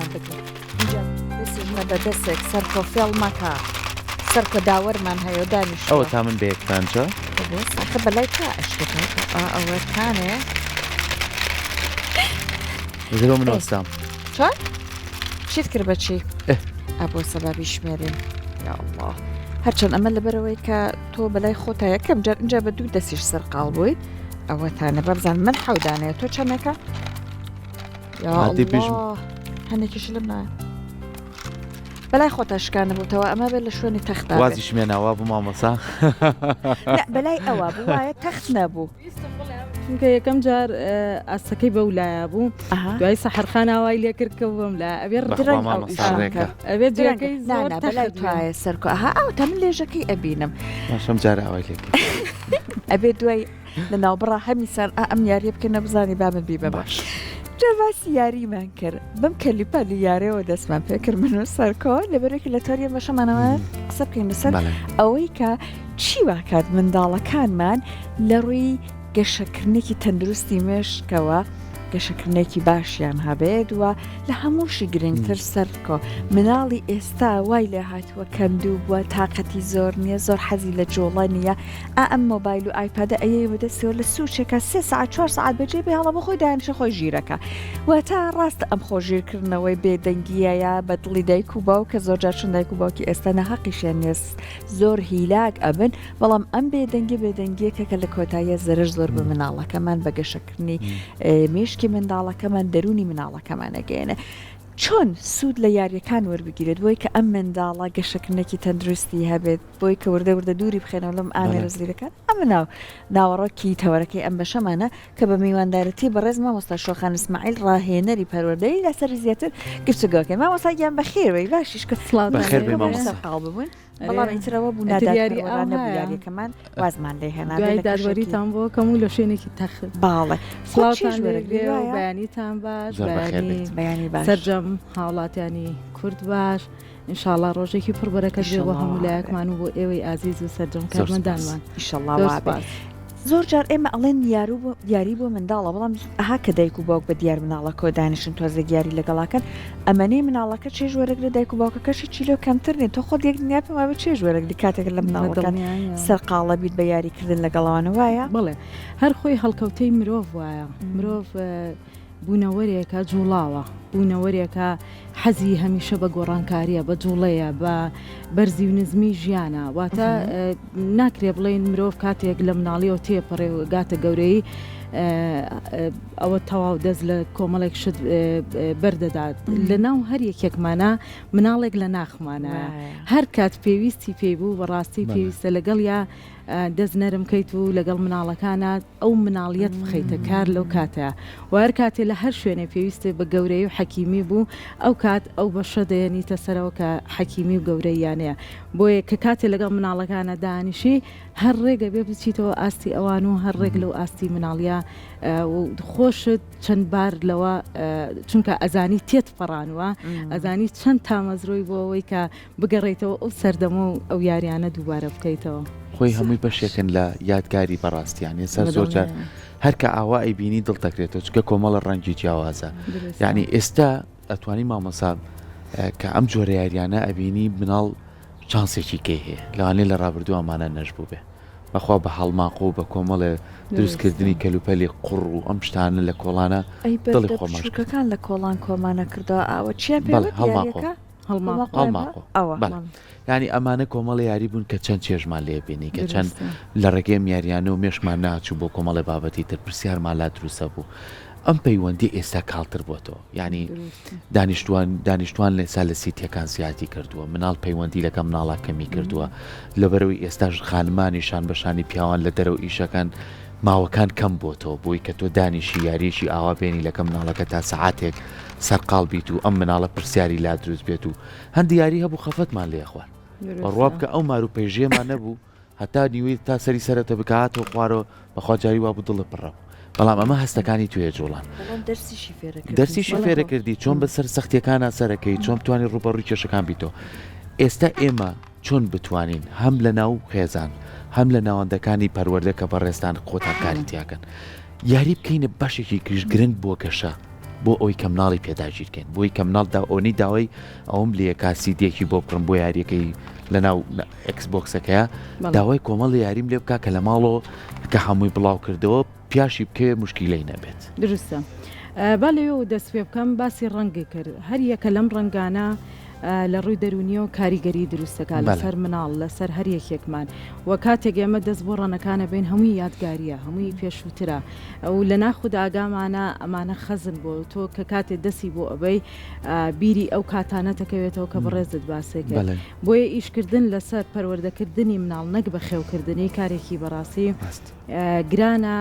دەستمان بگرن دەستێژمە بە دەستێک سەرکۆ فێڵ مەکە سەرکۆ داوەرمان هەیە دانیشتووە ئەوە تا من بە یەکتانجا ساکە بەلای تا ئەشتەکە ئەوەکانێ زیرۆ من وەستام چۆن؟ چیت کرد بەچی؟ ئەبۆ سەبابی شمێرین یا الله هەرچەند ئەمە لەبەرەوەی کە تۆ بەلای خۆتا یەکەم جار اینجا بە دوو دەستیش سەرقاڵ بوویت ئەوەتانە بەبزان من حەودانەیە تۆ چەندێکە؟ یا الله هەندێکیش لەم نایە بەلای خۆتا شکانە بووتەوە ئەمە بێت لە شوێنی تەختا وازی شمێناوا بوو مامەسا بەلای ئەوە بوو وایە تەخت نەبوو چونکە یەکەم جار ئاسەکەی بەولایە بوو دوای سەحەرخان ئاوای لێ کرد کە بۆم لا ئەبێت درەنگ ئەبێت جێەکەی زانە بەلای توایە سەرکۆ ئەها ئەو تا من لێژەکەی ئەبینم ماشەم جارە ئەوای لێ ئەبێت دوای لە ناوبڕا هەمیسان ئەم یاریە بکە نەبزانی بامن بی بە باش باسی یاریمان کرد بەم کەلیپە لە یارەوە دەستمان پێکرد من و سەرکۆ لەبەرێکی لە تۆریە بەشەمانەوە قسە بکەین لەسەر ئەوەی کە چی واکات منداڵەکانمان لە ڕووی گەشەکردنێکی تەندروستی مێشکەوە گەشەکردنێکی باشیان هەبێت وە لە هەمووشی گرنگتر سەرکۆ مناڵی ئێستا وای لێ هاتووە کەندوو بووە تااقەتی زۆر نییە زۆر حەزی لە جۆڵە نییە ئەم مۆبایل و ئایپادە ئەیە بەدەستەوە لە سوچێکە 3 ساعت 4 ساعت بەجێ بێ هەڵە بە خۆی دانیشە خۆی ژیرەکە وە تا ڕاستە ئەم خۆژیرکردنەوەی بێدەنگیەیە بە دڵی دایک و باو کە زۆرجار چون دایک و باوکی ئێستا نەحەقیشیان نیست زۆر هیلاک ئەبن بەڵام ئەم بێدەنگیەکە کە لە کۆتاییە زەرش زۆر بە مناڵەکەمان بە گەشەکردنی مێشکی منداڵەکەمان دەرونی مناڵەکەمانەگەێنە چۆن سوود لە یاریەکان وەربگیرێت بۆی کە ئەم منداڵە گەشەکردنێکی تەندروستی هەبێت بۆی کە وردە دووری بخێنەوە لەم ئامێرە زیرەکان ئەمە ناوەڕۆکی تەوەرەکەی ئەم بەشەمانە کە بە میواندارەتی بەڕێز مامۆستا شۆخان ئیسماعیل ڕاهێنەری پەروەردەی لەسەر زیاتر گفتوگۆکەین مامۆستاگیان بەخێرەوەی باشیش کە بەخێر بێ مامۆستا ببوون بەڵام ئیترەوە بوو نادیاریوانە بوو یاریەکەمان وازمان لێ هێنا دادوەریتان بۆ کەم و لە شوێنێکی تەخت باڵێ بەیانیتان باش بەیانی سەرجەم هاوڵاتیانی کورد باش ئینشاءڵڵا ڕۆژێکی پڕبەرەکە بێ بۆ هەموو لایەکمان و بۆ ئێوەی ئازیز و سەرجەم کارمەندانمان ئینشاءڵڵا زۆر جار ئێمە ئەڵێن یاری بۆ منداڵە بەڵام ئەها کە دایک و باوک بە دیار مناڵەکە دانیشن تۆزە یاری لەگەڵاکەن ئەمەنەی مناڵەکە چێژوەرەگ لە دایک و باوکەکەشی چیلۆ کەمتر نێت تۆ خۆت یەک دنیا پێما بە چێژوەرەگلی کاتێک لە مناڵەکان سەرقاڵە بیت بە یاریکردن لەگەڵەوانە وایە بڵێ هەر خۆی هەڵکەوتەی مرۆڤ وایە مرۆڤ بوونەوەرێکە جوڵاوە بوونەوەرێکە حەزی هەمیشە بە گۆڕانکاریە بە جوڵەیە بە بەرزی و نزمی ژیانە واتە ناکرێ بڵێن مرۆڤ کاتێک لە مناڵیەوە تێپەڕێ و گاتە گەورەی ئەوە تەواو دەست لە کۆمەڵێک شت بەردەدات لە ناو هەر یەکێکمانە مناڵێک لە ناخمانە هەر کات پێویستی پێی بوو بەڕاستی پێویستە لەگەڵ یا دەست نەرمکەیت و لەگەڵ مناڵەکانە ئەو مناڵیەت بخەیتە کار لەو کاتە و هەر کاتێ لە هەر شوێنێ پێویستێ بە گەورەی و حەکیمی بوو ئەو کات ئەو بەشە دەیەنیتە سەرەوە کە حەکیمی و گەورەیانەیە بۆیە کە کاتێ لەگەڵ مناڵەکانە دانیشی هەر ڕێگە بێ بچیتەوە ئاستی ئەوان و هەر ڕێک لەو ئاستی مناڵیا خۆشت چەند بار لەوە چونکە ئەزانی تێت پەڕانوە ئەزانی چەند تامەزرۆی بۆ ئەوەی کە بگەڕێیتەوە ئەو سەردەمە و ئەو یاریانە دووبارە بکەیتەوە خۆی هەمووی بەشێکن لە یادگاری بەڕاستیانی سەر زۆرجار هەرکە ئاوا ئەیبینی دڵتەکرێتەوە چکە کۆمەڵە ڕەنگی جیاوازە یعنی ئێستا ئەتوانی مامەسا کە ئەم جۆرە یاریانە ئەبینی مناڵ چانسێکی کەی هەیە لەوانەیە لە ڕابردوو ئەمانە نەشبوو بێ بەخوا بە هەڵماقۆ و بە کۆمەڵێ دروستکردنی کەلوپەلی قوڕ و ئەم شتانە لە کۆڵانە دڵی خۆماشکەکان لە کۆڵان کۆمانە کردەوە ئاوە چیان پێ هەڵماقۆ ینی ئەمانە کۆمەڵی یاری بوون کە چەند چێژمان لێ بینی کە چەند لە ڕێگەی یاریانە و مێشمان ناچوو بۆ کۆمەڵی بابەتی تر پرسیارمان لا دروستە بوو ئەم پەیوەندی ئێستا کاڵتر بۆتەوە ینی دانیشتوان لێسا لە سیتیەکان زیاتی کردووە مناڵ پەیوەندی لەگەم مناڵا کەمی کردووە لەبەرەوەی ئێستاش خانمانیشان بەشانی پیاوان لە دەرەوە ئیشەکان ماوەکان کەم بۆتەوە بۆی کە تۆ دانیشی یاریشی ئاوا بێنی لەکەم مناڵەکە تا سەعاتێک سەرقاڵ بیت و ئەم مناڵە پرسیاری لا دروست بێت و هەندی یاری هەبوو خەفەتمان لێ خوارد بەڕوا بکە ئەو مار و پێژێمان نەبوو هەتا نیوەی تا سەری سەرەتە بکاتەوە خوارەوە بەخوا جاری وا بوو دڵە پڕە بەڵام ئەمە هەستەکانی توێ جوڵان دەرسیشی فێرە کردی چۆن بەسەر سەختیەکانە سەرەکەی چۆن بتوانین ڕوبەڕووی کێشەکان بیتەوە ئێستا ئێمە چۆن بتوانین هەم لە ناو خێزان هەم لە ناوەندەکانی پەروەردە کە بەڕێستان خۆتان کاری تیاکەن یاری بکەینە باشێکی گرنگ بۆ گەشە بۆ ئەوی کە مناڵی پێداگیرکەین بۆی کە مناڵدا ئۆنی داوای ئەوم لە کاسیدێکی بۆ بڕم بۆ یاریەکەی لە ناو ئەکسبۆکسەکەیە داوای کۆمەڵ یاریم لێ بکە کە لە ماڵەوە کە هەمووی بڵاو کردەوە پیاشی بکێ مشکیلەی نەبێت درستە با لەوێ دەست پێ بکەم باسی ڕەنگە کرد هەر یەکە لەم ڕەنگانە لە ڕووی دەرونیە و کاریگەری دروستەکە لەسەر مناڵ لەسەر هەر یەکێکمان و کاتێک ئێمە دەست بۆ ڕەنەکانە بین هەمووی یادگاریە هەمووی پێشووترە ئەو لە ناخود ئاگامانە ئەمانە خەزم بۆ تۆ کە کاتێ دەستی بۆ ئەبەی بیری ئەو کاتانە دەکەوێتەوە کە بڕێزت باسێکە بۆیە ئیشکردن لەسەر پەروەردەکردنی مناڵ نەک بە خێوکردنی کارێکی بەڕاستی گرانە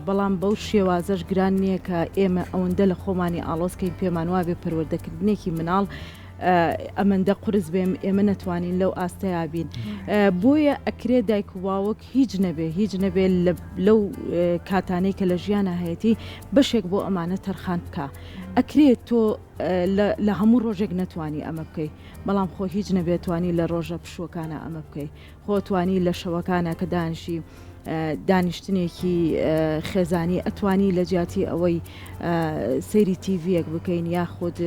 بەڵام بەو شێوازەش گران نییە کە ئێمە ئەوەندە لە خۆمانی ئاڵۆسکەی پێمان وابێ پەروەردەکردنێکی مناڵ ئەمەندە قرس بێم ئێمە نەتوانین لەو ئاستەیە بین بۆیە ئەکرێ دایک و باوک هیچ نەبێ لەو کاتانەی کە لە ژیانە هەیەی بەشێک بۆ ئەمانە تەرخان بکە ئەکرێت تۆ لە هەموو ڕۆژێک نەتوانی ئەمە بکەی بەڵام خۆ هیچ نەبێتوانی لە ڕۆژە پشوەکانە ئەمە بکەی خۆتوانی لە شەوەکانە کە دانیشی دانیشتنێکی خێزانی ئەتوانی لە جیاتی ئەوەی سەیری تیڤەک بکەین یاخود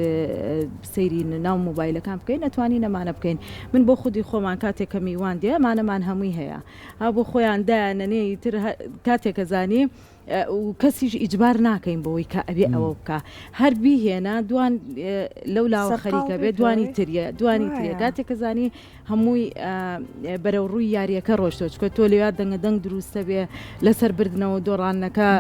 سەیری ناو مۆبایلەکان بکەین ئەتوانی نەمانە بکەین من بۆ خودی خۆمان کاتێک کە میوان دێ ئەمانەمان هەمووی هەیە ها بۆ خۆیاندایە نەنێی تر کاتێکە زانی و کەسیش ئیجبار ناکەین بەوەی کە ئەبێ ئەوە بکە هەر بیهێنا دوان لەو لاوە خەریکە بێت دوانی تریە کاتێکە زانی هەمووی بەرەو ڕووی یاریەکە ڕۆشتۆ چکە تۆ لێوات دەنگە دروستە بێ لەسەر بردنەوە دۆڕانەکە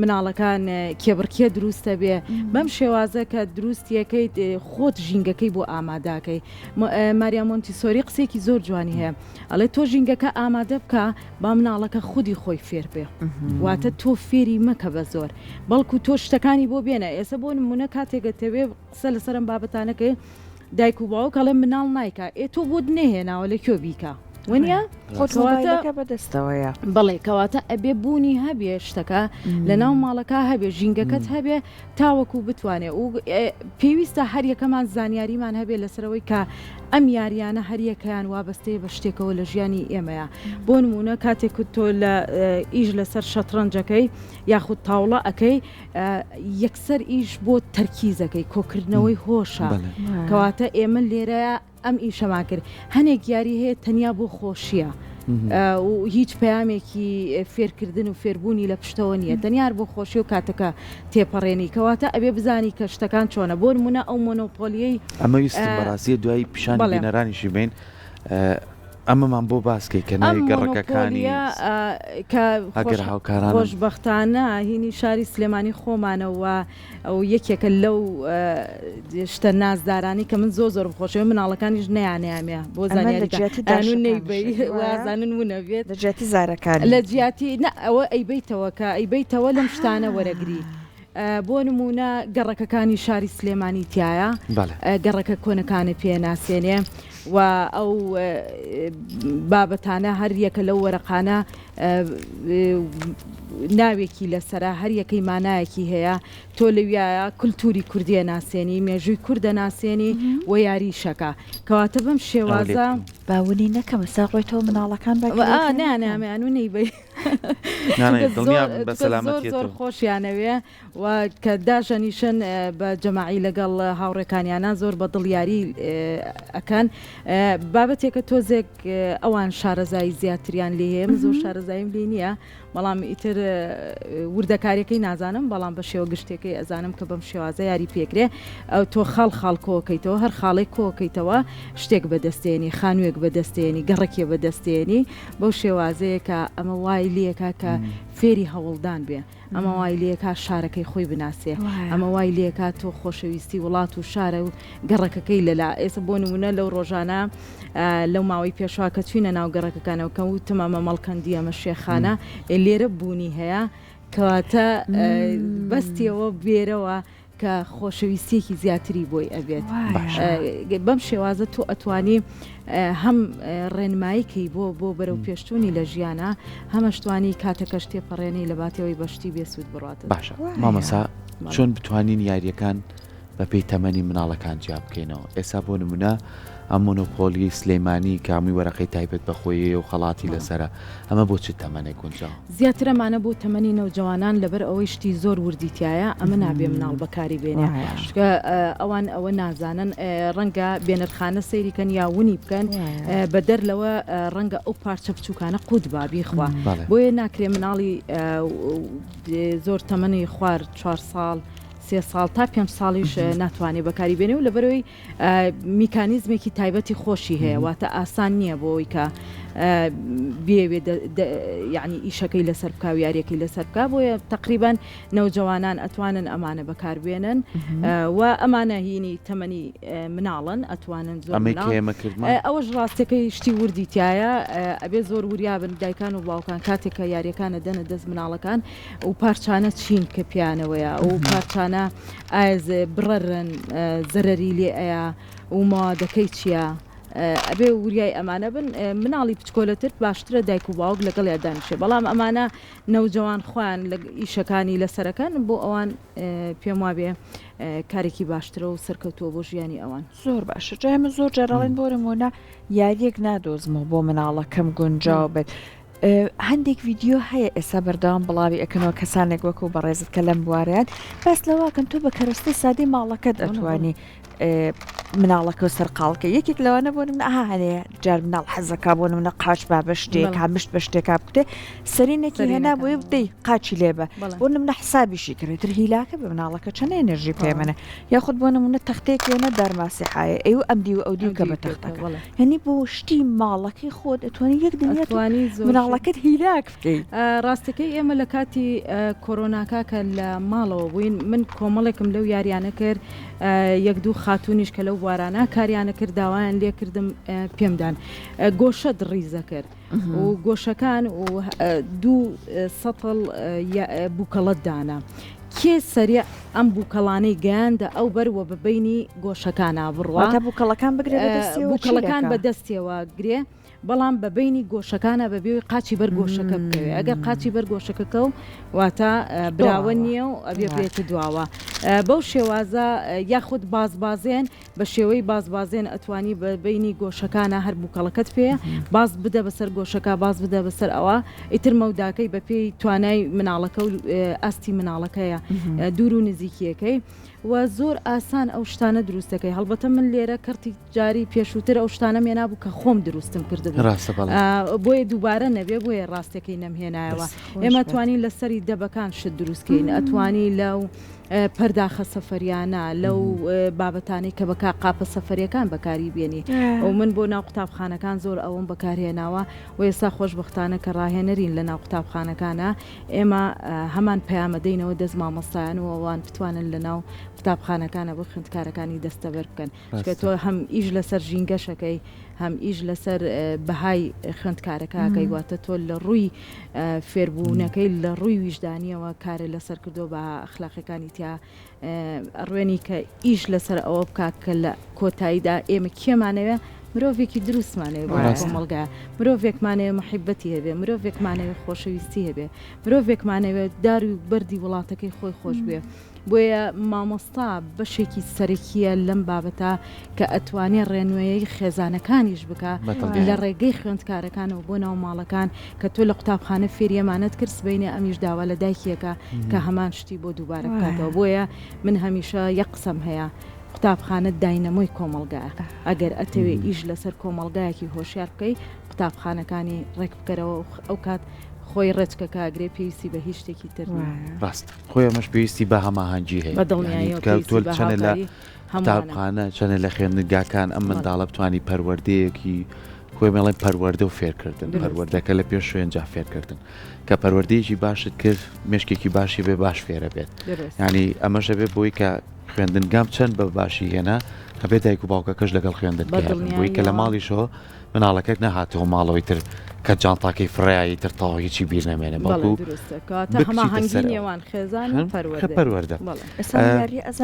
مناڵەکان کێبڕکێ دروستە بێ بەم شێوازە کە دروستیەکەی خۆت ژینگەکەی بۆ ئاماداکەی ماریا مۆنتیسۆری قسێکی زۆر جوانی هەیە ئەڵێ تۆ ژینگەکە ئامادە بکە با مناڵەکە خودی خۆی فێر بێ واتە تۆ فێری مەکە بە زۆر بەڵکو تۆ شتەکانی بۆ بێنە ئێستا بۆ نمونە کاتێکە تەوێ قسە لەسەرم بابەتانەکەی دایک و باوک ئەڵێ مناڵ نایکە ئێ تۆ بۆت نەهێناوە لە کوێ بیکە وەنیە خۆتەکە بەدەستەوەیە بڵێ کەواتە ئەبێ بوونی هەبێ شتەکە لە ناو ماڵەکە هەبێ ژینگەکەت هەبێ تاوەکو بتوانێت و پێویستە هەر یەکەمان زانیاریمان هەبێ لەسەرەوەی کە ئەم یاریانە هەر یەکەیان وابەستەیە بە شتێکەوە لە ژیانی ئێمەیە بۆ نمونە کاتێک تۆ لە ئیش لەسەر شەترەنجەکەی یاخود تاوڵە ئەەکەی یەکسەر ئیش بۆ تەرکیزەکەی کۆکردنەوەی هۆشە کەواتە ئێمە لێرەیە ئەم ئیشەما کرد هەنێک یاری هەیە تەنیا بۆ خۆشیە و هیچ پەیامێکی فێرکردن و فێربوونی لە پشتەوە نییە دەنیار بۆ خۆشی و کاتەکە تێپەڕێنی کەواتە ئەبێ بزانی کە شتەکان چۆنە بۆ نمونە ئەو مۆنۆپۆلیەی ئەمە ویستم بەڕاستی دوای پیشان بینەرانیشی بین ئەمەمان بۆ باسکەی کە ناوی گەڕەکەەکانی کە ئەگەر هاوکاران خۆشبەختانە هینی شاری سلێمانی خۆمانەوە ئەو یەکێکە لەو شتە نازدارانی کە من زۆر بخۆشەوە مناڵەکانیش نەیانیامێ بۆ زانیانوازانن ونەبێت لە جیاتی زارەکان لە جیاتی ئەوە ئەیبیتەوە کە ئەیبیتەوە لەم شتانە وەرەگری بۆ نمونە گەڕەکەکانی شاری سلێمانی تایە گەڕەکە کۆنەکانە پێناسێنێ و ئەو بابەتانە هەر یەکە لەو وەرەقانە ناوێکی لەسرە هەر یەکەی مانایەکی هەیە تۆ لەویایە کولتوری کوردیە ناسێنی مێژووی کووردە ناسێنی و یاریشەکە کەواتە بەم شێوازە باونی نەکەم ئێستا ڕۆیتەوە مناڵەکان نامێنو نەیبی زۆر خۆشیانەوێ و کە داژەنیشن بە جەماعی لەگەڵ هاوڕێکانیانە زۆر بە دڵیاری ئەکەن بابەتێکە تۆزێک ئەوان شارەزایی زیاتریان لێ هەیە زۆر شارەزاییم لێ نییە بەڵام ئیتر وردەکاریەکەی نازانم بەڵام بە شێوە گشتێکەکەی ئەزانم کە بەم شێوازە یاری پێکرێ ئەو تۆ خاڵ کۆکەیتەوە هەر خاڵی کۆکەیتەوە شتێک بەدەستێنی خانوویەک بەدەستێنی گەڕێکی بەدەستێنی بەو شێوازەیە کە ئەمە وای لێکە کە فێری هەوڵدان بێ ئەمە وای لێکا شارەکەی خۆی بناسێ ئەمە وای لێکا تۆ خۆشەویستی وڵات و شارە و گەڕەکەکەی لەلا ئێستا بۆ نمونە لەو ڕۆژانە لەو ماوەی پێشوا کە چوینە ناو گەڕەکەکانەوە کە وتم ئەمە مەڵکەندی ئەمە شێخانە لێرە بوونی هەیە کەواتە بەستیەوە بێرەوە کە خۆشەویستێکی زیاتری بۆی ئەبێت بەم شێوازە تۆ ئەتوانی هەم ڕێنماییکەی بۆ بەرەو پێشتوونی لە ژیانە هەمەشتوانی کاتەکە شتێپەڕێنی لە باتەوەی بەشتی بێسوود بڕاتە باشە مامەسا چۆن بتوانین یاریەکان بە پێی تەمەنی مناڵەکان جیا بکەینەوە ئێستا بۆ نمونە ئەم مۆنۆپۆلی سلەیمانی کامی وەرەقەی تایبەت بەخۆیە و خەڵاتی لەسرە ئەمە بۆ چ تەمەنێک گونجاو زیاترەمانە بۆ تەمەنی نەوجوانان لەبەر ئەوەی شتی زۆر وردیتایە ئەمە نابێ مناڵ بەکاری بێنێ ئەوان ئەوە نازانن ڕەنگە بێنرخانە سەیریکەن یا ونی بکەن بە دەرلەوە ڕەنگە ئەو پارچە بچووکانە قوت بابی خوا بۆیە ناکرێ مناڵی زۆر تەمەنی خوار 4 ساڵ 3 ساڵ تا 5 ساڵیش ناتوانێت بەکاری بێنێ و لەبەرەوەی میکانیزمێکی تایبەتی خۆشی هەیە واتە ئاسان نییە بۆەوەی کە بێوێ یعنی ئیشەکەی لەسەر بکە و یاریەکەی لەسەر بکە بۆیە تقریبان نەوجەوانان ئەتوانن ئەمانە بەکاربێنن و ئەمانە هینی تەمەنی مناڵن ئەتوانن زۆر ئەوەش ڕاستەکەی شتی وردیتایە ئەبێ زۆر وریابن دایکان و باوکان کاتێککە یاریەکانە دەنە دەست مناڵەکان و پارچانە چین کە پیانەوەیە ئەو پارچانە ئاز بڕەرن زەرەری لێ ئەیە و مادەکەی چییە ئەبێ وریای ئەمانە بن مناڵی پچکۆلەتر باشترە دایک و باوک لەگەڵ یادانشێ بەڵام ئەمانە نەوجەوان خۆیان لە ئیشەکانی لەسەرەکان بۆ ئەوان پێم وابێ کارێکی باشترە و سەرکەوتووە بۆ ژیانی ئەوان زۆر باشە جایمە زۆر جێڕڵێن بۆرەمۆنا یاریەک نادۆزمەوە بۆ مناڵەکەم گونجاو بێت هەندێک ڤیددیو هەیە ئێستا بەردەوام بڵاوی ئەکەنەوە کەسانێک وەکو بەڕێزت کە لەم بوارەیان بەس لەواکەن تۆ بە کەرەستەی سادی ماڵەکەت ئەتوانی مناڵەکە و سەرقاڵکە یەکێک لەوانە بۆ من هەنەیە جار مناڵ حەزەکە بۆ منە قاچ با بە شتێک مشت بە شتێکا بکتێ سەرینێکی هێنا بۆی بدەی قاچی لێبە بۆ منە حسابیشی کردتر هیلاکە بە مناڵەکە چەند ئێنەرژی پێمەنە یاخود بۆ نمونە تەختێک وێنە دەرماسیحایە ئەو ئەمدی و ئەو دیوکە بە تەختەکە هەنی بۆ شتی ماڵەکەی خۆت ئەتوانی یەک دنیاتوانی مناڵەکەت هیلاک بکەیت ڕاستەکەی ئێمە لە کاتی کۆرۆناکە کە لە ماڵەوە بووین من کۆمەڵێکم لەو یاریانە کرد یەک دوو خاتونیش کە لەو وارانە کاریانە کرد داوایان لێ کردم پێمدان گۆشە دڕیزە کرد و گۆشەکان و 2 سەتڵ بووکەڵەت دانا کێ سەریع ئەم بووکەڵانەی گەیاندە ئەو بەروە ببینی گۆشەکانە بڕوە بووکەڵەکان بگرێ بووکەڵەکان بەدەستیەوە گرێ بەڵام بەبینی گۆشەکانە بەبێ قاچی بەر گۆشەکە بکەوێ ئەگەر قاچی بەر گۆشەکەکە و واتە براوە نییە و ئەبێ بێتە دواوە بەو شێوازە یاخود بازبازێن بە شێوەی بازبازێن ئەتوانی بەبینی گۆشەکانە هەر بووکەڵەکەت پێ باز بدە بەسەر گۆشەکە باز بدە بەسەر ئەوە ئیتر مەوداکەی بە پێی توانای مناڵەکە و ئاستی مناڵەکەیە دوور و نزیکیەکەی و زۆر ئاسان ئەو شتانە دروستەکەی هەڵبەتە من لێرە کەرتی جاری پێشووتر ئەو شتانە مێنابوو کە خۆم دروستم کردبوو بۆیە دووبارە نەبێ بۆیە ڕاستەکەی نەمهێنایەوە ئێمە توانین لەسەری دەبەکان شت دروستکەین ئەتوانی لەو پەرداخە سەفەریانە لەو بابەتانی کە بەکا قاپە سەفەریەکان بەکاری بێنی ئەو من بۆ ناو قوتابخانەکان زۆر ئەوم بەکارهێناوە و ئێستا خۆشبەختانە کە ڕاهێنەرین لە ناو قوتابخانەکانە ئێمە هەمان پەیامەدەینەوە دەست مامۆستایان و ئەوان بتوانن لە ناو قوتابخانەکانە بۆ خوێندکارەکانی دەستەبەر بکەن تۆ هەم ئیش لەسەر ژینگەشەکەی هەم ئیش لەسەر بەهای خوێندکارەکەکەی واتە تۆ لە ڕووی فێربوونەکەی لە ڕووی ویژدانیەوە کارە لەسەر کردو بە ئەخلاقەکانی تیا ئەڕوێنی کە ئیش لەسەر ئەوە بکات کە لە کۆتاییدا ئێمە کێمانەوە مرۆڤێکی دروستمانەوە بۆ کۆمەڵگا مرۆڤێکمانەوە محیبەتی هەبێ مرۆڤێکمانەوە خۆشەویستی هەبێ مرۆڤێکمانەوە دار و بەردی وڵاتەکەی خۆی خۆش بێ بۆیە مامۆستا بەشێکی سەرەکیە لەم بابەتە کە ئەتوانێت ڕێنوێیەی خێزانەکانیش بکە لە ڕێگەی خوێندکارەکانەوە بۆ ناو ماڵەکان کە تۆ لە قوتابخانە فێریەمانەت کرد سبەینە ئەمیش داوا لە دایکیەکە کە هەمان شتی بۆ دووبارە بکاتەوە بۆیە من هەمیشە یەک قسەم هەیە قوتابخانە داینەمۆی کۆمەڵگایە ئەگەر ئەتەوێ ئیش لەسەر کۆمەڵگایەکی هۆشیار بکەی قوتابخانەکانی ڕێک بکەرەوە ئەو کات خۆی ڕێچکە کاگرێ پێویستی بە هیچ شتێکی تر ڕاست خۆی ئەمەش پێویستی بە هەماهەنگی هەیە تۆ چەنە لە قوتابخانە چەنە لە خوێندنگاکان ئەم منداڵە بتوانی پەروەردەیەکی خۆی مەڵێن پەروەردە و فێرکردن پەروەردەکە لە پێش شوێنجا فێرکردن کە پەروەردەیەکی باشت کرد مێشکێکی باشی بێ باش فێرە بێت ینی ئەمەشە بێ بۆی کە خوێندنگام چەند بە باشی هێنا هەبێت دایک و باوکەکەش لەگەڵ خوێندن بۆی کە لە ماڵیشەوە مناڵەکەت نەهاتەوە ماڵەوەی تر کە جانتاکەی فرایایی تر تاوە هیچی بیر نەمێنێ بەڵکو هەماهەنگینێوان خێزان پەروەردە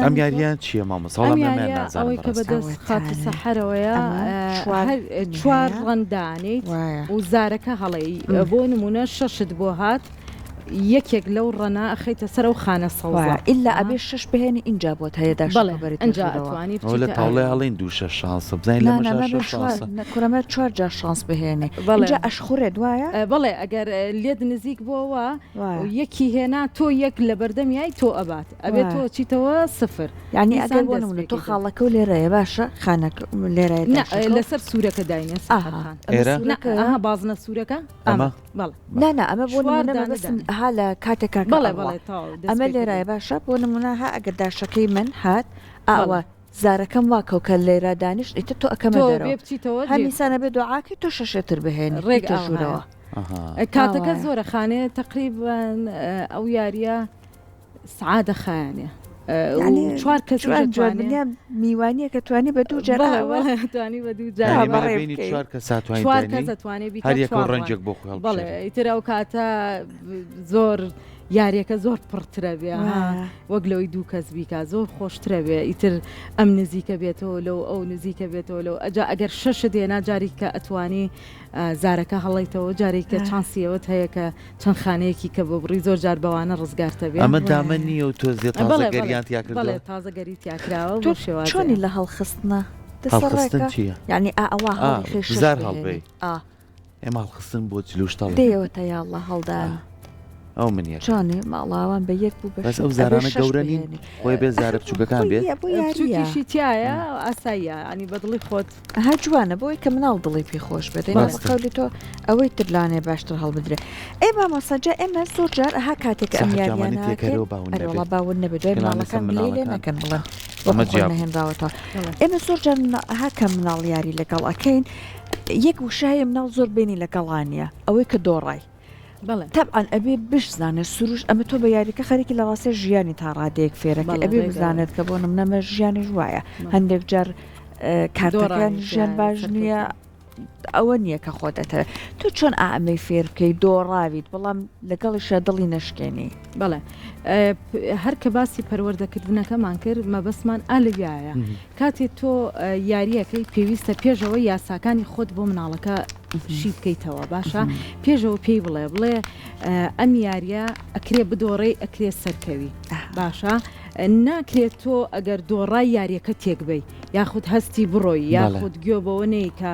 ئەم یاریان چییە ئەوەی کە بەدەست خاتی سەحەرەوەیە 4 ڕەندانیت و زارەکە هەڵەی بۆ نمونە 6 بۆ هات یەکێک لەو ڕەنا ئەخەیتە سەر و خانە سەوزە إلا ئەبێ شش بهێنی اینجا بۆت هەیە داش ئەنجا ئەتوانی لە تاوڵێ هەڵین دووشە شانسە بزانین لە کوڕەمە 4 جار شانس بهێنێ اینجا ئەشخورێ دوایە بەڵێ ئەگەر لێت نزیک بۆەوە یەکی هێنا تۆ یەک لە بەردەمیای تۆ ئەبات ئەبێت تۆ چیتەوە سفر یعنی ئەگەر بۆنمونە تۆ خاڵەکە و لێرەیە باشە خانەک لێرەیە لەسەر سوورەکە داینە بازنە سوورەکە نا ئەمە بۆ ها لە کاتێکا ئەمە لێرایە باشە بۆ نمونە ها ئەگەر داشەکەی من هات ئاوە زارەکەم واکەوکە لێرە دانیش ئیتر تۆ ئەەکەمە دەرەوە هەمیسانە بێ دوعاکەی تۆ شەشێتر بهێن ڕێگە ژوورەوە کاتەکە زۆرە خانێ تقریبان ئەو یاریە سعادە خایانێ چوار کەس میوانیە کە توانی بە دوو جارتوانی بە دوو جار چوار کەس دەتوانێت ڕەنجێک بۆ بەڵێ ئیتر ئەو کاتە زۆر یاریەکە زۆر پڕترە بێ وەک لەوەی دوو کەس بیکە زۆر خۆشترە بێ ئیتر ئەم نزیکە بێتەوە لەو ئەو نزیکە بێتەوە لەو ئەجا ئەگەر شەشە دێنا جاری کە ئەتوانی زارەکە هەڵیتەوە جارێککە چانسیەوەت هەیە کە چەند خانەیەکی کە بە بڕی زۆر جار بەوانە ڕزگارتە بێ ئەمە دامە نییە و تۆ زیێت تازەگەریان تیاکردڵێ تازەگەری تیاکراوە تۆ شێوە چۆنی لە هەڵخستنە هەڵخستن چییە؟ یعنی ئەوە زار هەڵبێ ئێمە هەڵخستن بۆ جلوشتەڵ دێوەتە یاڵە هەڵدان ئەو منیە چۆنی ماڵاوان بە یەک بوو بەس ئەو زارانە گەورە نین خۆی بێ زارە بچووکەکان بێت بچووکیشی تایە ئاساییە ئەنی بە دڵی خۆت ها جوانە بۆی کە مناڵ دڵی پێی خۆش بێت خەولی تۆ ئەوەی ترلانێ باشتر هەڵبدرێ ئێمە مەسەجە ئێمە زۆر جار ئەها کاتێک ئەم یاریانەوە باون نەبێت دوای مناڵەکان لێ نەکەن بڵێن هێنراوەتەوە ئێمە زۆر جار ها کە مناڵ یاری لەگەڵ ئەکەین یەک وشایە مناڵ زۆر بینی لەگەڵانیە ئەوەی کە دۆڕای طبعا ئەبێ بشزانێت سروش ئەمە تۆ بە یاریکە خەریکی لە ڕاستی ژیانی تا ڕادەیەک فێرەکە ئەبێ بزانێت کە بۆ نمونەمە ژیانی ژوایە هەندێک جار کارتەکان ژیان باش نییە ئەوە نییە کە خۆدەتەوە تۆ چۆن ئامەی فێر بکەی دۆڕاویت بەڵام لەگەڵیشە دڵی نەشکێنی بەڵێ هەر کە باسی پەروەردەکردنەکەمان کرد مەبەسمان ئالوایە کاتێک تۆ یاریەکەی پێویستە پێشەوە یاساکانی خۆت بۆ مناڵەکە شی بکەیتەوە باشە پێشەوە پێی بڵێ ئەم یاریە ئەکرێ بدۆڕێ ئەکرێ سەرکەوی باشە ناکرێت تۆ ئەگەر دۆڕای یاریەکە تێکبەی یاخود هەستی بڕۆی یاخود گوێ بەوە نەی کە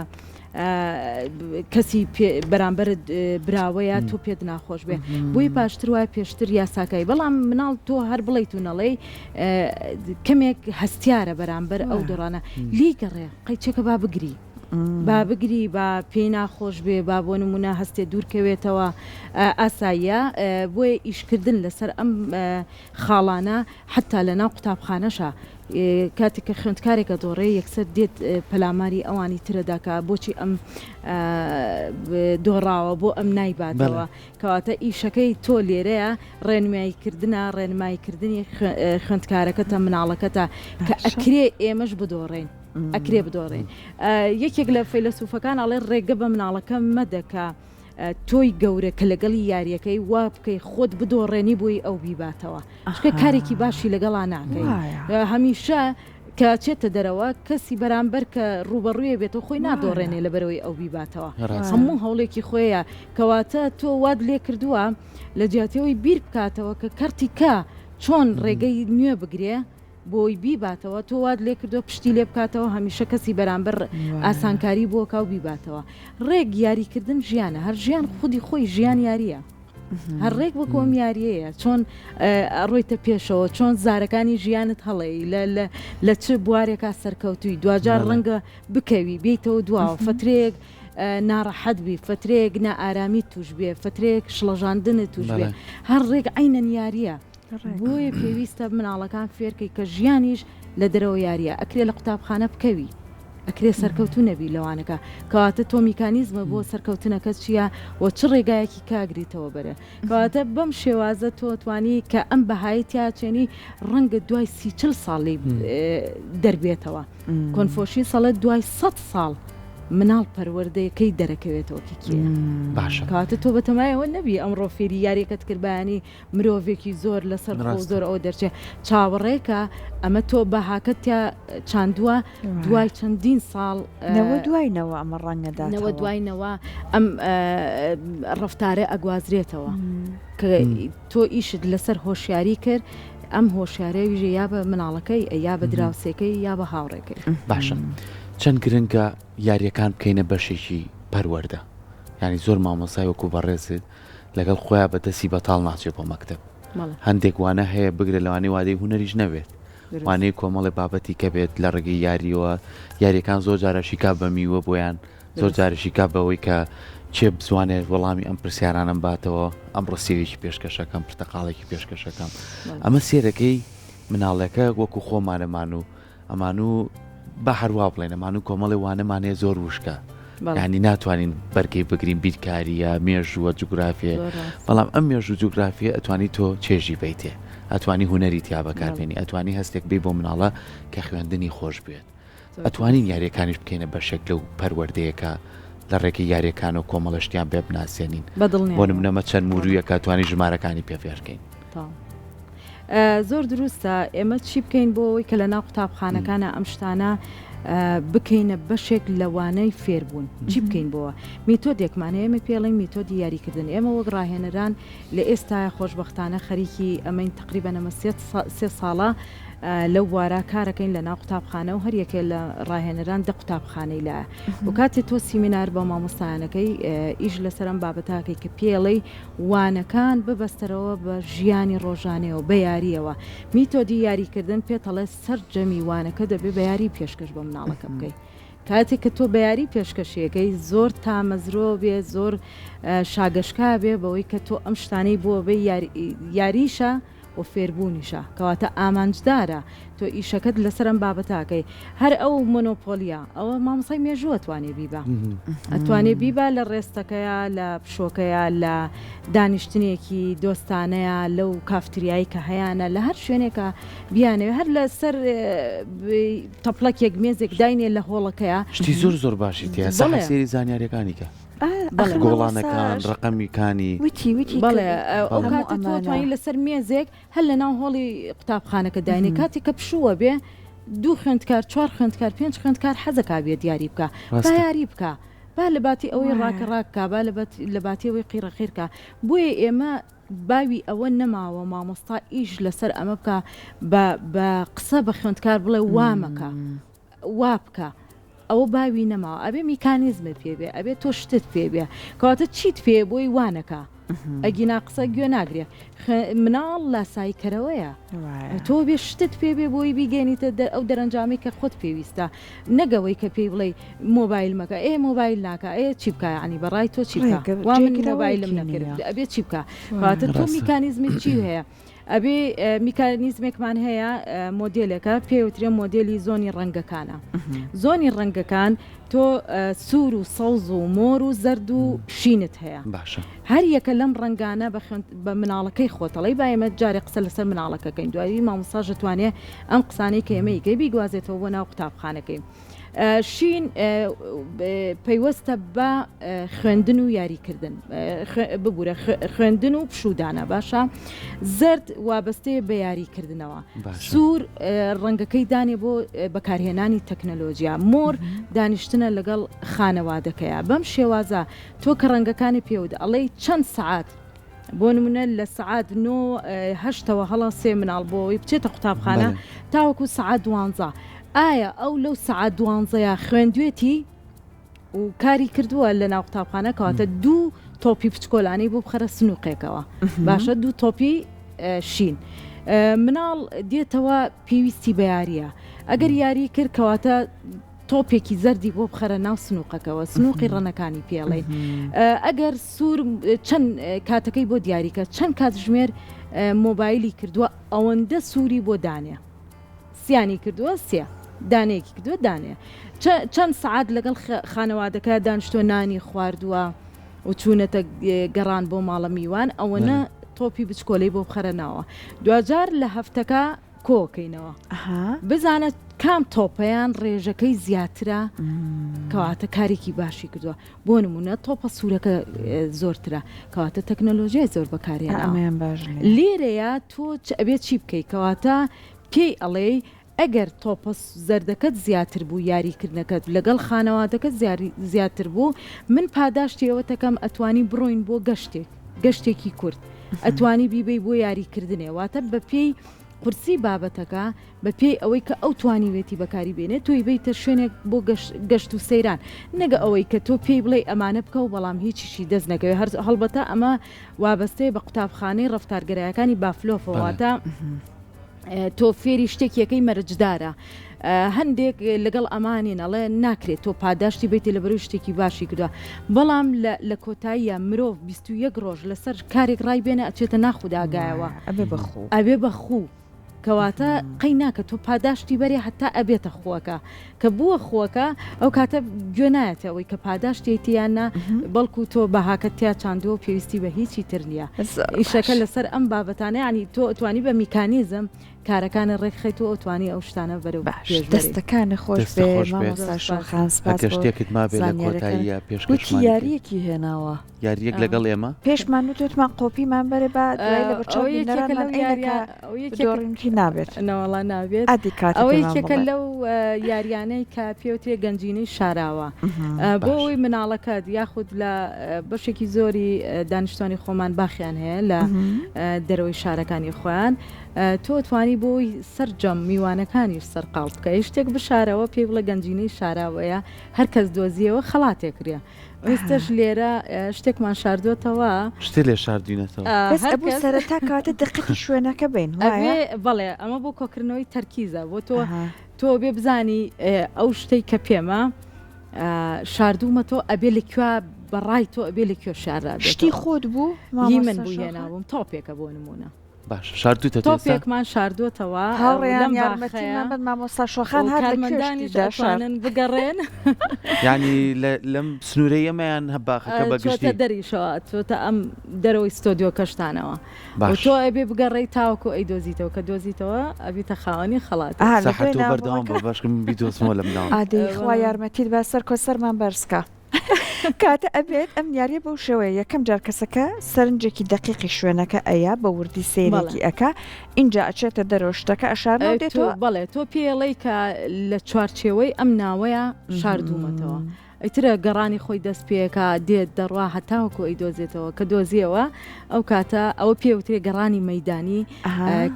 کەسی بەرامبەر براوەیە تۆ پێت ناخۆش بێ بۆی پاشتر وای پێشتر یاساکەی بەڵام مناڵ تۆ هەر بڵیت و نەڵێ کەمێک هەستیارە بەرامبەر ئەو دۆڕانە لیگەڕێ قەیچێکە با بگری با بگری با پێی ناخۆش بێ با بۆ نمونە هەستێ دوورکەوێتەوە ئاساییە بۆیە ئیشکردن لەسەر ئەم خاڵانە حتا لە ناو قوتابخانەشە کاتێککە خوێندکارێکە دۆڕێ یەکسەر دێت پەلاماری ئەوانی ترەداکە بۆچی ئەم دۆڕاوە بۆ ئەم نایباتەوە کەواتە ئیشەکەی تۆ لێرەیە ڕێنماییکردنە ڕێنماییکردنی خوێندکارەکەتە مناڵەکەتە کە ئەکرێ ئێمەش بدۆڕێن ئەکرێ بدۆڕێن یەکێک لە فەیلسوفەکان ئەڵێ ڕێگە بە مناڵەکە مەدەکە تۆی گەورە کە لەگەڵی یاریەکەی وا بکەی خۆت بدۆڕێنی بووی ئەو بیباتەوە چکە کارێکی باشی لەگەڵا ناکەی هەمیشە کە چێتە دەرەوە کەسی بەرامبەر کە ڕوبەڕوویە بێتەوە خۆی نادۆڕێنێ لە بەرەوەی ئەو بیباتەوە هەموو هەوڵێکی خۆیە کەواتە تۆ واد لێ کردووە لە جیاتەوەی بیر بکاتەوە کە کەرتی کە چۆن ڕێگەی نوێ بگرێ بۆی بیباتەوە تۆ واد لێ کردو پشتی لێ بکاتەوە هەمیشە کەسی بەرامبەر ئاسانکاری بۆ کاو بیباتەوە ڕێک یاریکردن ژیانە هەر ژیان خودی خۆی ژیان یاریە هەر ڕێک بۆ کۆم یاریەیە چۆن ڕۆیتە پێشەوە چۆن زارەکانی ژیانت هەڵەی لە چ بوارێکا سەرکەوتوی دوجار ڕەنگە بکەوی بێیتەوە دواوە فترێک ناڕەحەت بی فترێک نائارامی توش بێ فترێک شڵەژاندنت توش بێ هەر ڕێک عینەن یاریە بۆیە پێویستە مناڵەکان فێرکەی کە ژیانیش لە دەرەوە یاریە ئەکرێ لە قوتابخانە بکەوی ئەکرێ سەرکەوتو نەبی لەوانەکە کەواتە تۆ میکانیزمە بۆ سەرکەوتنەکە چییە و چ ڕێگایەکی کاگریتەوە بەرە کەواتە بەم شێوازە تۆ توانی کە ئەم بەهایەتیاچێنی ڕەنگە دوای 30-40 ساڵی دەربێتەوە کۆنفۆشی سەڵەت دوای 100 ساڵ مناڵ پەروەردەیەکەی دەرەکەوێتەوە کێ باشە کاتە تۆ بەتەمایەوە نەبی ئەمڕۆ فێری یاریەکەت کردبانی مرۆڤێکی زۆر لەسەر زۆر ئەو دەرچێت چاوەڕێکە ئەمە تۆ بەهاکەتیا چاندووە دوای چەندین ساڵ دوایەوە ئەمە ڕەنگەدانەوە دوایەوە ئەم ڕفتارە ئەگوازرێتەوە کە تۆ ئیشت لەسەر هۆشیاری کرد ئەم هۆشیارە ویژە یا بە مناڵەکەی یا بە دراوسێکەی یا بە هاوڕێکەکەی باشە چەند گرنگە یاریەکان بکەینە بەشێکی پەروەردە ینی زۆر مامۆسای وەکو بەڕێزت لەگەڵ خۆیان بەدەستی بەتاڵ ناچێت بۆ مەکتب هەندێک وانە هەیە بگرێت لەوانەی وادەی هوەریش نەبێت وانەی کۆمەڵی بابەتی کە بێت لە ڕێگەی یاریەوە یاریەکان زۆر جارەشیکا بە میوە بۆیان زۆر جارشیکا بەوەی کە چێ بزوانێت وەڵامی ئەم پرسیارانم باتەوە ئەم ڕسیوێکی پێشکەشەکەم پرتەقاڵێکی پێشکەشەکەم ئەمە سێرەکەی مناڵەکە وەکو خۆمانەمان و ئەمان و بە هەروە بڵێن ئەمان و کۆمەڵی وانەمانەیە زۆر وشکە ینی ناتوانین بەرگەی بگرین بیرکاریە مێژووە جوگرافیە بەڵام ئەم مێژ و جوگرافیە ئەتوانی تۆ چێژی بیتێ ئەتوانی هوەری تیا بەکاربێنی ئەتوانی هەستێک بێ بۆ مناڵە کە خوێندنی خۆش بێت ئەتوانین یاریەکانیش بکەینە بەشێک لەو پەروەردەیەکە لە ڕێکی یاریەکان و کۆمەڵشتیان بێ بناسیێنین بۆ نمونەمە چەند مورویە کاتوانی ژمارەکانی پێفێرکەین زۆر دروستە ئێمە چی بکەین بۆ ئەوەی کە لە ناو قوتابخانەکانە ئەم شتانە بکەینە بەشێک لەوانەی فێربوون چی بکەین بۆەوە میتۆدێکمانەیە ئێمە پێڵین میتۆدی یاریکردن ئێمە وەک ڕاهێنەران لە ئێستا خۆشبەختانە خەریکی ئەمەین تقریبا ئەمە 3 ساڵە لەو وارە کارەکەین لە ناو قوتابخانە و هەریەکێ لە ڕاهێنەران دە قوتابخانەی لایە و کاتێک تۆ سیمینار بە مامۆستایانەکەی ئیش لەسەرم بابەتاکەی کە پێڵەی وانەکان ببەستەرەوە بە ژیانی ڕۆژانەوە بە یاریەوە میتۆدی یاریکردن پێتەڵێ سەرجەمی وانەکە دەبێ بە یاری پێشکەش بە مناڵەکە بکەیت کاتێک کە تۆ بە یاری پێشکەشیەکەی زۆر تامەزرۆ بێ زۆر شاگەشکا بێ بەوەی کە تۆ ئەم شتانەی بۆ بێ یاریشە و فێربوونیشە کەواتە ئامانجدارە تۆ ئیشەکەت لەسەرم بابەتاکەی هەر ئەو مۆنۆپۆلیا ئەوە مامۆسای مێژووە ئەتوانێ بیبە ئەتوانێ بیبە لە ڕێستەکەیە لە پشۆکەیە لە دانیشتنێکی دۆستانەیە لەو کافتریایی کە هەیەە لە هەر شوێنێکە بیانەوە هەر لە سەر تەپڵەکێک مێزێک داینێ لە هۆڵەکەیە شتی زۆر زۆر باشی تێ سەری زانیاریەکانی کە گۆڵانەکان ڕقەمیکانی بەڵێ ئەو کاتە تۆتوانی لەسەر مێزێک هەر لە ناو هۆڵی قوتابخانەکە داینێ کاتێک کە پشووە بێ 2 خوێندکار 4 خوێندکار 5 خوێندکار حەزەکا بێت دیاری بکە با یاری بکە با لە باتی ئەوەی ڕاکە ڕاککە با لە باتی ئەوەی قیڕەخیرکە بۆیە ئێمە باوی ئەوە نەماوە مامۆستا ئیش لەسەر ئەمە بکە بە قسە بە خوێندکار بڵێ وامەکە وا بکە ئەوە باوی نەماوە ئەبێ میکانیزمت پێبێ ئەبێ تۆ شتت پێبێ کەواتە چیت پێ بۆی وانەکە ئەگینا قسە گوێ ناگرێ مناڵ لاسایکەرەوەیە تۆ بێ شتت پێبێ بۆی بیگەێنیتە ئەو دەرەنجامی کە خۆت پێویستە نەگەوەی کە پێی بڵێ مۆبایل مەکە مۆبایل ناکە چی بکە عنی بەڕای تۆ چی بکە وا من مۆبایلم نەکرد ئەبێ چی بکە کەواتە تۆ میکانیزمی چی هەیە ئەبێ میکانیزمێکمان هەیە مۆدلێکە پێوترێ مۆدلی زۆنی ڕەنگەکانە زۆنی ڕەنگەکان تۆ سوور و سەوز و مۆر و زەرد و شینت هەیە هەر یەکە لەم ڕەنگانە بە مناڵەکەی خۆتەڵی با ئێمە جارێ قسە لەسەر مناڵەکەکەین دوایی مامۆستا دەتوانێت ئەم قسانەی کە ئێمەیکەی بیگوازێتەوە بۆ ناو قوتابخانەکەی شین پەیوەستە بە خوێندن و یاریکردن ببوورە خوێندن و پشودانە باشە زرد وابەستەیە بە یاریکردنەوە سوور ڕەنگەکەی دانێ بۆ بەکارهێنانی تەکنەلۆژیا مۆر دانیشتنە لەگەڵ خانەوادەکەیە بەم شێوازە تۆ کە ڕەنگەکانی پێوت ئەڵێ چەند سعات بۆ نمونە لە سعات 9-8ەوە هەڵا سێ مناڵ بۆەوەی بچێتە قوتابخانە تاوەکو سعات 12 ئایا ئەو لەو سعات 12 خوێندوێتی و کاری کردووە لە ناو قوتابخانە کەواتە 2 تۆپی پچکۆلانی بۆ بخەرە سنووقێکەوە باشە 2 تۆپی شین مناڵ دێتەوە پێویستی بە یاریە ئەگەر یاری کرد کەواتە تۆپێکی زەردی بۆ بخەرە ناو سنووقەکەەوە سنووقی ڕەنەکانی پێڵێ ئەگەر سوور چەند کاتەکەی بۆ دیاریکە چەند کاتژمێر مۆبایلی کردووە ئەوەندە سووری بۆ دانێ سیانی کردووە سێ دانەیەکی کردووە دانێ چەند سعات لەگەڵ خانەوادەکە دانیشتۆ نانی خواردووە و چوونەتە گەڕان بۆ ماڵە میوان ئەوەنە تۆپی بچکۆلەی بۆ بخەرە ناوە دوجار لە هەفتەکە کۆکەینەوە بزانە کام تۆپەیان ڕێژەکەی زیاترە کەواتە کارێکی باشی کردووە بۆ نمونە تۆپە سوورەکە زۆرترە کەواتە تەکنۆلۆژیای زۆر بەکارێن ئەمەیان باش لێرەیە تۆ ئەبێت چی بکەیت کەواتە پێی ئەڵێ ئەگەر تۆپە زەردەکەت زیاتر بوو یاریکردنەکەت لەگەڵ خانەوادەکە زیاتر بوو من پاداشتیەوە تەکەم ئەتوانی بڕۆین بۆ گەشتێکی کورت ئەتوانی بیبەی بۆ یاریکردنێ واتە بە پێی قورسی بابەتەکە بە پێی ئەوەی کە ئەو توانیوێتی بەکاری بێنێت تۆی بیتە شوێنێک بۆ گەشت و سەیران نەگە ئەوەی کە تۆ پێی بڵێ ئەمانە بکە و بەڵام هیچیشی دەست نەکەوێت هەر هەڵبەتە ئەمە وابەستەی بە قوتابخانەی ڕەفتارگەرایەکانی بافلۆفەواتە تۆ فێری شتێکیەکەی مەرجدارە هەندێک لەگەڵ ئەمانین ئەڵێ ناکرێت تۆ پاداشتی بیتی لە بەروی شتێکی باشی کردووە بەڵام لە کۆتاییە مرۆڤ 21 ڕۆژ لەسەر کارێک ڕای بێنە ئەچێتە ناخوداگایەوە ئەبێ بەخوو کەواتە قەی ناکە تۆ پاداشتی بەرێ هەتا ئەبێتە خۆەکە کە بووە خۆەکە ئەو کاتە گوێ نایەتەوەی کە پاداشتێتیانە بەڵکو تۆ بەهاکە تیا چاندووە و پێویستی بە هیچی تر نییە ئیشەکە لەسەر ئەم بابەتانە ینی تۆ ئەتوانی بە میکانیزم کارەکانە ڕێکخیت و ئەتوانی ئەو شتانە بەرەو دەستەکانە خۆش شتێکت ما بێ لە کۆتاییە پێشکەشمان یاریەکی هێناوە یاریەک لەگەڵ ئێمە پێشمان و توێتمان قۆپیمان بەرێ بە دوای لە بەچۆڕینکی نابێت نەوەڵا نابێت ئەوە یەکێکە لەو یاریانەی کە پێوتێ گەنجینەی شاراوە بۆ ئەوی مناڵەکەت یاخود لە بەشێکی زۆری دانیشتوانی خۆمان باخیان هەیە لە دەرەوەی شارەکانی خۆیان تۆ توانی بۆی سەررجەم میوانەکانی سەرقاڵ بکە شتێک بشارەوە پێی بڵە گەنجینەی شاراوەیە هەرکەس دۆزیەوە خەڵاتێکریە ئێستش لێرە شتێکمان شاردوێتەوە شتێ لێ شاردوینەتەوە بوو سەرەتا کاتە دقەتی شوێنەکە بین بەڵێ ئەمە بۆ کۆکردنەوەی تەرکیزە بۆ تۆ بێ بزانی ئەو شتەی کە پێمە شاردوومە تۆ ئەبێ لەکوێ بەڕای تۆ ئەبێ لەکوێ شارا شتی خۆت بوو هی من بوو هێناوم تۆپێکە بۆ نمونە باش شاردوتە تۆپێکمان شاردوتەوە هاوڕێیان یارمەتیمان بن مامۆستا شۆخان هەرمەندانیشانن بگەڕێن ینی لەم سنوورەی ئەمەیان هەباخەکە بەگشتی دەریشەوە چۆتە ئەم دەرەوەی ستۆدیۆ کەشتانەوە تۆ ئەبێ بگەڕێی تاوەکو ئەی دۆزیتەوە کە دۆزیتەوە ئەبیتە خاوەنی خەڵات بەردەوام بە باشکم بیدۆسمەوە لە مناڵ ئادەیخوا یارمەتیت بە سەر کۆسەرمان بەرزکە کاتە ئەبێت ئەم یاریە بەو شێوەیە یەکەم جار کەسەکە سەرنجێکی دقیقی شوێنەکە ئەیە بە وردی سێرێکی ئەکە اینجا ئەچێتە دەرۆشتەکە ئەشارەوە دێتەوە بەڵێ تۆ پێڵێی کە لە چوارچێوەی ئەم ناوەیە شاردوومەتەوە ئەیترە گەڕانی خۆی دەست پێەکە دێت دەڕوا هەتاوەکو ئەی دۆزێتەوە کە دۆزیەوە ئەو کاتە ئەوە پێوتێ گەڕانی مەدانی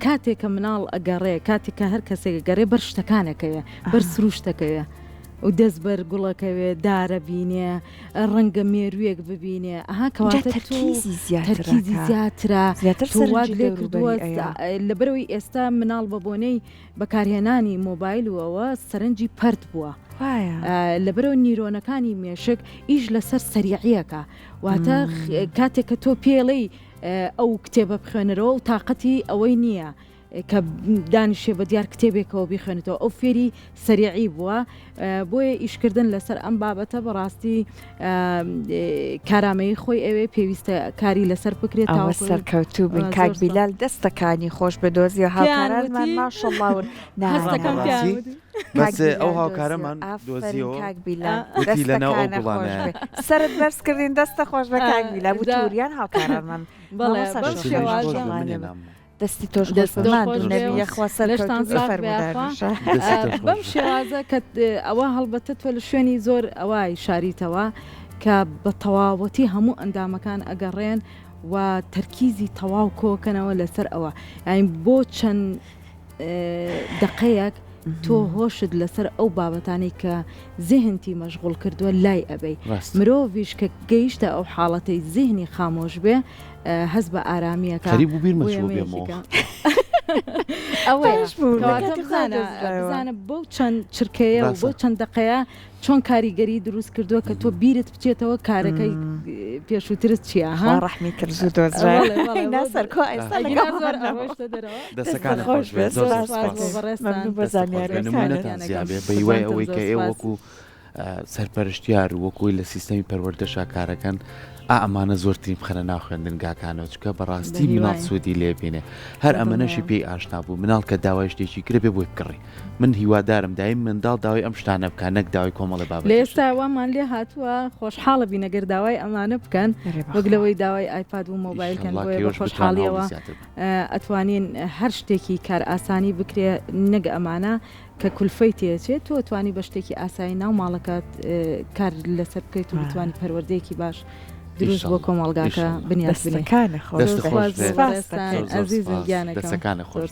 کاتێککە مناڵ ئەگەڕێ کاتێککە هەر کەسێک گەڕێ بەر شتەکانەکەوێ بەر سروشتەکەوێ و دەست بەر گوڵەکەوێ دارە بینێ ڕەنگە مێرویەک ببینێ کەواتە تەرکیزی زیاترە لێ کردووە لەبەرەوەی ئێستا مناڵ بە بۆنەی بەکارهێنانی مۆبایل وەوە سەرنجی پەرت بووە لەبەرەوە نیرۆنەکانی مێشک ئیش لەسەر سەریعیەکە واتە کاتێک کە تۆ پێڵەی ئەو کتێبە بخوێنەرەوە و تااقەتی ئەوەی نییە کە دانیشێ بە دیار کتێبێکەوە بیخوێنێتەوە ئەو فێری سەریعی بووە بۆیە ئیشکردن لەسەر ئەم بابەتە بەڕاستی کارامەی خۆی ئەوێ پێویستە کاری لەسەر بکرێت سەرکەوتوو بن کاک بیلال دەستەکانی خۆش بەدۆزی و هاوکارانمان ماشەڵڵاون ناستەکەم بەس ئەو هاوکارەمان دۆزیەوە وتی لەناو ئەو گوڵانە سرت بەرز کردین دەستە خۆش بە کاک بیلال بوتوریان هاوکارانمان بەڵێ دەستی تۆش بەم شێوازە کە ئەوە هەڵبەتە تۆ لە شوێنی زۆر ئەوای شاریتەوە کە بە تەواوەتی هەموو ئەندامەکان ئەگەڕێن و تەرکیزی تەواو کۆکەنەوە لەسەر ئەوە یان بۆ چەند دقەیەک تۆ هۆشت لەسەر ئەو بابەتانی کە زیهنتی مەشغوڵ کردووە لای ئەبەی مرۆڤیش کە گەیشتە ئەو حاڵەتەی زیهنی خامۆش بێ هەست بە ئارامیەکە بزانە بەو چەند چرکەیە و بۆ چەند دقەیە چۆن کاریگەری دروست کردووە کە تۆ بیرت بچێتەوە کارەکەی پێشووترت چیە ڕحمی کرد زوو بە هیوای ئەوەی کە ئێوەکو سەرپەرشتیار وەکوی لە سیستەمی پەروەردەشا کارەکەن ئەمانە زۆرترین بخەنە ناو خوێندنگاکانەوە چکە بەڕاستی مناڵ سوودی لێبینێ هەر ئەمەنەشی پێی ئاشنا بوو مناڵ کە داوای شتێکی کرێ بێ بۆی بکڕی من هیوادارم دایم منداڵ داوای ئەم شتانە بکە نەک داوای کۆمەڵی بابەت لە ئێستا وامان لێ هاتووە خۆشحاڵە بینەگەر داوای ئەمانە بکەن وەک لەوەی داوای ئایپاد و مۆبایلکەن بۆ خۆشحاڵیەوە ئەتوانین هەر شتێکی کار ئاسانی بکرێ نەگ ئەمانە کە کولفەی تێچێت تۆ توانی بە شتێکی ئاسایی ناو ماڵەکەت کار لەسەر بکەیت و بتوانی پەروەردەیەکی باش دروست بۆ کۆمەڵگاکە بنیاد دەستەکانە خۆش عزیزم گیانەکەم دەستەکانە خۆش